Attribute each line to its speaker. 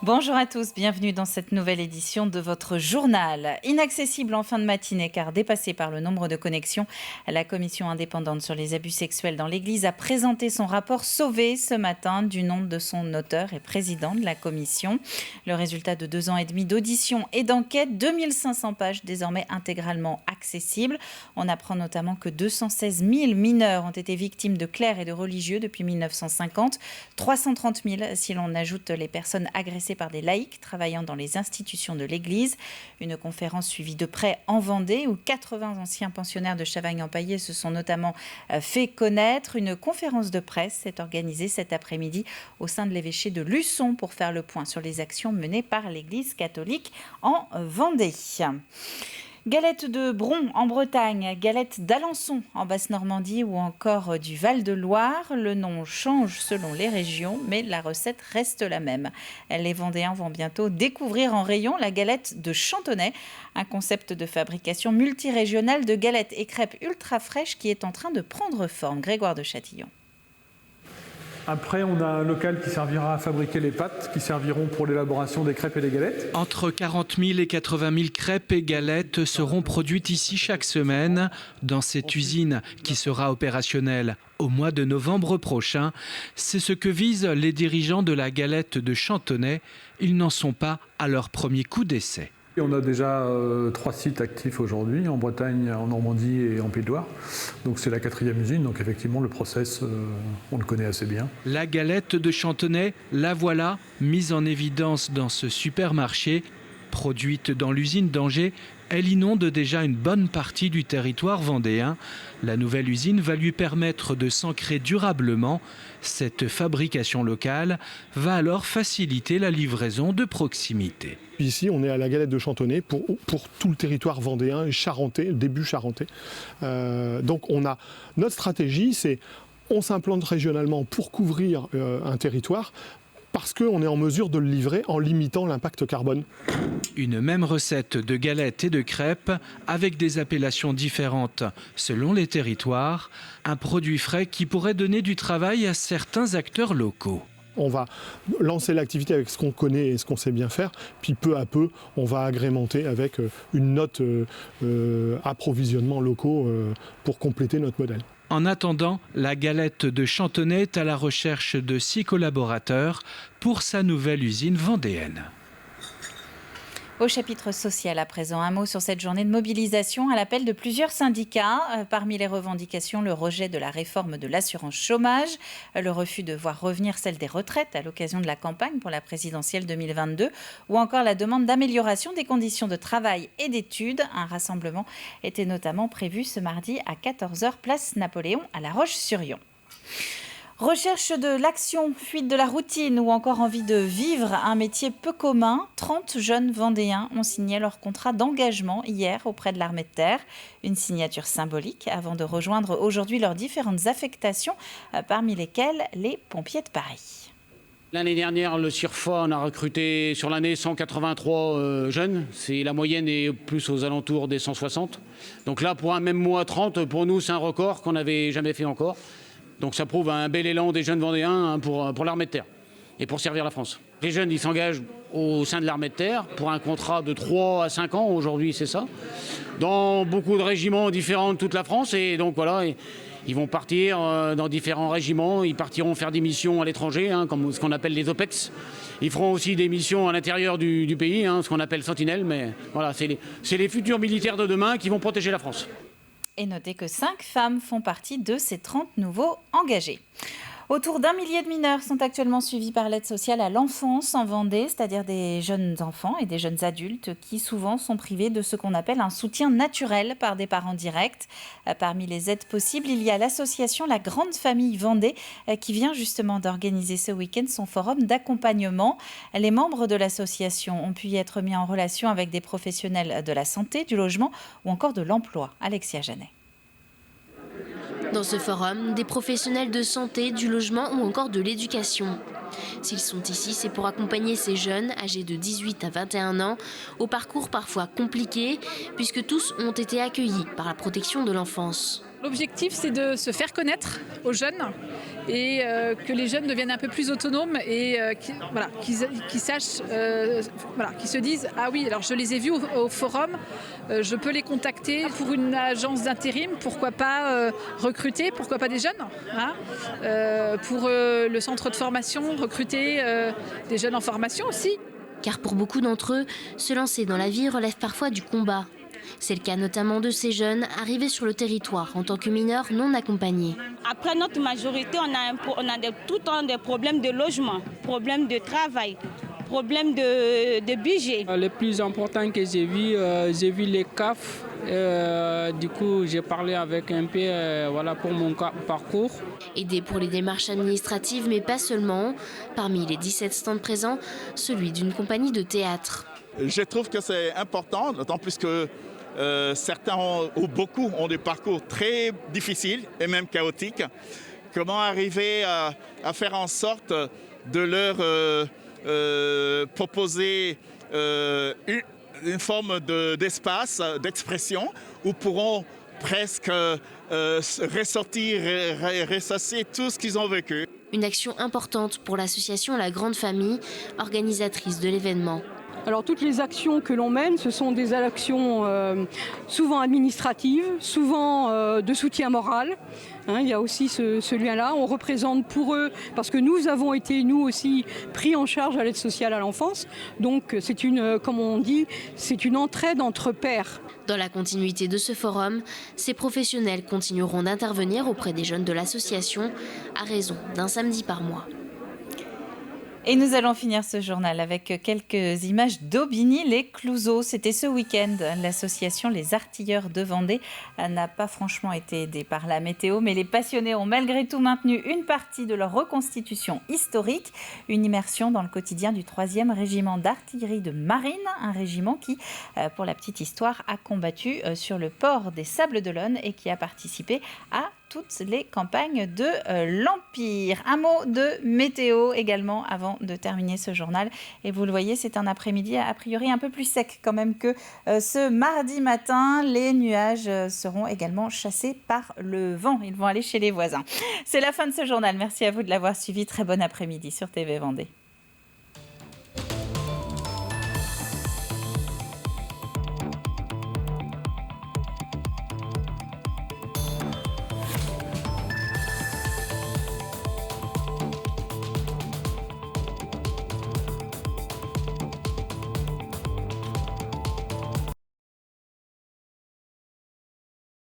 Speaker 1: Bonjour à tous, bienvenue dans cette nouvelle édition de votre journal. Inaccessible en fin de matinée car dépassée par le nombre de connexions, la commission indépendante sur les abus sexuels dans l'Église a présenté son rapport sauvé ce matin du nom de son auteur et président de la commission. Le résultat de 2 ans et demi d'audition et d'enquête, 2500 pages désormais intégralement accessibles. On apprend notamment que 216 000 mineurs ont été victimes de clercs et de religieux depuis 1950, 330 000 si l'on ajoute les personnes agressées par des laïcs travaillant dans les institutions de l'Église. Une conférence suivie de près en Vendée où 80 anciens pensionnaires de Chavagne-en-Paillé se sont notamment fait connaître. Une conférence de presse est organisée cet après-midi au sein de l'évêché de Luçon pour faire le point sur les actions menées par l'Église catholique en Vendée. Galette de Bron en Bretagne, galette d'Alençon en Basse-Normandie ou encore du Val-de-Loire. Le nom change selon les régions, mais la recette reste la même. Les Vendéens vont bientôt découvrir en rayon la galette de Chantonnay, un concept de fabrication multirégionale de galettes et crêpes ultra fraîches qui est en train de prendre forme. Grégoire de Châtillon.
Speaker 2: Après, on a un local qui servira à fabriquer les pâtes, qui serviront pour l'élaboration des crêpes et des galettes.
Speaker 3: Entre 40 000 et 80 000 crêpes et galettes seront produites ici chaque semaine, dans cette usine qui sera opérationnelle au mois de novembre prochain. C'est ce que visent les dirigeants de la galette de Chantonnay. Ils n'en sont pas à leur premier coup d'essai.
Speaker 2: On a déjà 3 sites actifs aujourd'hui, en Bretagne, en Normandie et en Pays de Loire. Donc c'est la 4e usine, donc effectivement le process, on le connaît assez bien.
Speaker 3: La galette de Chantonnay, la voilà, mise en évidence dans ce supermarché. Produite dans l'usine d'Angers, elle inonde déjà une bonne partie du territoire vendéen. La nouvelle usine va lui permettre de s'ancrer durablement. Cette fabrication locale va alors faciliter la livraison de proximité.
Speaker 4: Ici, on est à la galette de Chantonnay pour tout le territoire vendéen et charentais, le début charentais. Donc notre stratégie, c'est on s'implante régionalement pour couvrir un territoire, parce qu'on est en mesure de le livrer en limitant l'impact carbone.
Speaker 3: Une même recette de galettes et de crêpes avec des appellations différentes selon les territoires. Un produit frais qui pourrait donner du travail à certains acteurs locaux.
Speaker 4: On va lancer l'activité avec ce qu'on connaît et ce qu'on sait bien faire, puis peu à peu, on va agrémenter avec une note approvisionnement locaux pour compléter notre modèle.
Speaker 3: En attendant, la galette de Chantonnay est à la recherche de 6 collaborateurs pour sa nouvelle usine vendéenne.
Speaker 1: Au chapitre social à présent, un mot sur cette journée de mobilisation à l'appel de plusieurs syndicats. Parmi les revendications, le rejet de la réforme de l'assurance chômage, le refus de voir revenir celle des retraites à l'occasion de la campagne pour la présidentielle 2022 ou encore la demande d'amélioration des conditions de travail et d'études. Un rassemblement était notamment prévu ce mardi à 14h, place Napoléon à La Roche-sur-Yon. Recherche de l'action, fuite de la routine ou encore envie de vivre un métier peu commun, 30 jeunes Vendéens ont signé leur contrat d'engagement hier auprès de l'armée de terre. Une signature symbolique avant de rejoindre aujourd'hui leurs différentes affectations, parmi lesquelles les pompiers de Paris.
Speaker 5: L'année dernière, le CIRFA, on a recruté sur l'année 183 jeunes. La moyenne est plus aux alentours des 160. Donc là, pour un même mois 30, pour nous, c'est un record qu'on n'avait jamais fait encore. Donc ça prouve un bel élan des jeunes Vendéens pour l'armée de terre et pour servir la France. Les jeunes, ils s'engagent au sein de l'armée de terre pour un contrat de 3 à 5 ans, aujourd'hui c'est ça, dans beaucoup de régiments différents de toute la France. Et donc voilà, ils vont partir dans différents régiments, ils partiront faire des missions à l'étranger, comme ce qu'on appelle les OPEX. Ils feront aussi des missions à l'intérieur du pays, ce qu'on appelle sentinelles, mais voilà, c'est les futurs militaires de demain qui vont protéger la France.
Speaker 1: Et notez que 5 femmes font partie de ces 30 nouveaux engagés. Autour d'1 millier de mineurs sont actuellement suivis par l'aide sociale à l'enfance en Vendée, c'est-à-dire des jeunes enfants et des jeunes adultes qui souvent sont privés de ce qu'on appelle un soutien naturel par des parents directs. Parmi les aides possibles, il y a l'association La Grande Famille Vendée qui vient justement d'organiser ce week-end son forum d'accompagnement. Les membres de l'association ont pu y être mis en relation avec des professionnels de la santé, du logement ou encore de l'emploi. Alexia Janet.
Speaker 6: Dans ce forum, des professionnels de santé, du logement ou encore de l'éducation. S'ils sont ici, c'est pour accompagner ces jeunes, âgés de 18 à 21 ans, au parcours parfois compliqué, puisque tous ont été accueillis par la protection de l'enfance.
Speaker 7: L'objectif, c'est de se faire connaître aux jeunes et que les jeunes deviennent un peu plus autonomes et qu'ils sachent, qu'ils se disent « Ah oui, alors je les ai vus au forum, je peux les contacter pour une agence d'intérim, pourquoi pas recruter, pourquoi pas des jeunes hein, pour le centre de formation, recruter des jeunes en formation aussi. »
Speaker 6: Car pour beaucoup d'entre eux, se lancer dans la vie relève parfois du combat. C'est le cas notamment de ces jeunes arrivés sur le territoire en tant que mineurs non accompagnés.
Speaker 8: Après notre majorité, on a tout le temps des problèmes de logement, problèmes de travail, problèmes de budget.
Speaker 9: Le plus important que j'ai vu les CAF. Du coup, j'ai parlé avec un peu pour mon parcours.
Speaker 6: Aidés pour les démarches administratives, mais pas seulement. Parmi les 17 stands présents, celui d'une compagnie de théâtre.
Speaker 10: Je trouve que c'est important, d'autant plus que certains ou beaucoup ont des parcours très difficiles et même chaotiques. Comment arriver à faire en sorte de leur proposer une forme d'espace, d'expression, où pourront presque ressortir, ressasser tout ce qu'ils ont vécu.
Speaker 6: Une action importante pour l'association La Grande Famille, organisatrice de l'événement.
Speaker 11: Alors toutes les actions que l'on mène, ce sont des actions souvent administratives, souvent de soutien moral. Il y a aussi ce lien-là. On représente pour eux, parce que nous avons été, nous aussi, pris en charge à l'aide sociale à l'enfance. Donc c'est comme on dit, c'est une entraide entre pairs.
Speaker 6: Dans la continuité de ce forum, ces professionnels continueront d'intervenir auprès des jeunes de l'association à raison d'un samedi par mois.
Speaker 1: Et nous allons finir ce journal avec quelques images d'Aubigny-les-Clouseaux. C'était ce week-end. L'association Les Artilleurs de Vendée n'a pas franchement été aidée par la météo, mais les passionnés ont malgré tout maintenu une partie de leur reconstitution historique. Une immersion dans le quotidien du 3e régiment d'artillerie de marine, un régiment qui, pour la petite histoire, a combattu sur le port des Sables-d'Olonne et qui a participé à toutes les campagnes de l'Empire. Un mot de météo également avant de terminer ce journal. Et vous le voyez, c'est un après-midi a priori un peu plus sec quand même que ce mardi matin. Les nuages seront également chassés par le vent. Ils vont aller chez les voisins. C'est la fin de ce journal. Merci à vous de l'avoir suivi. Très bon après-midi sur TV Vendée.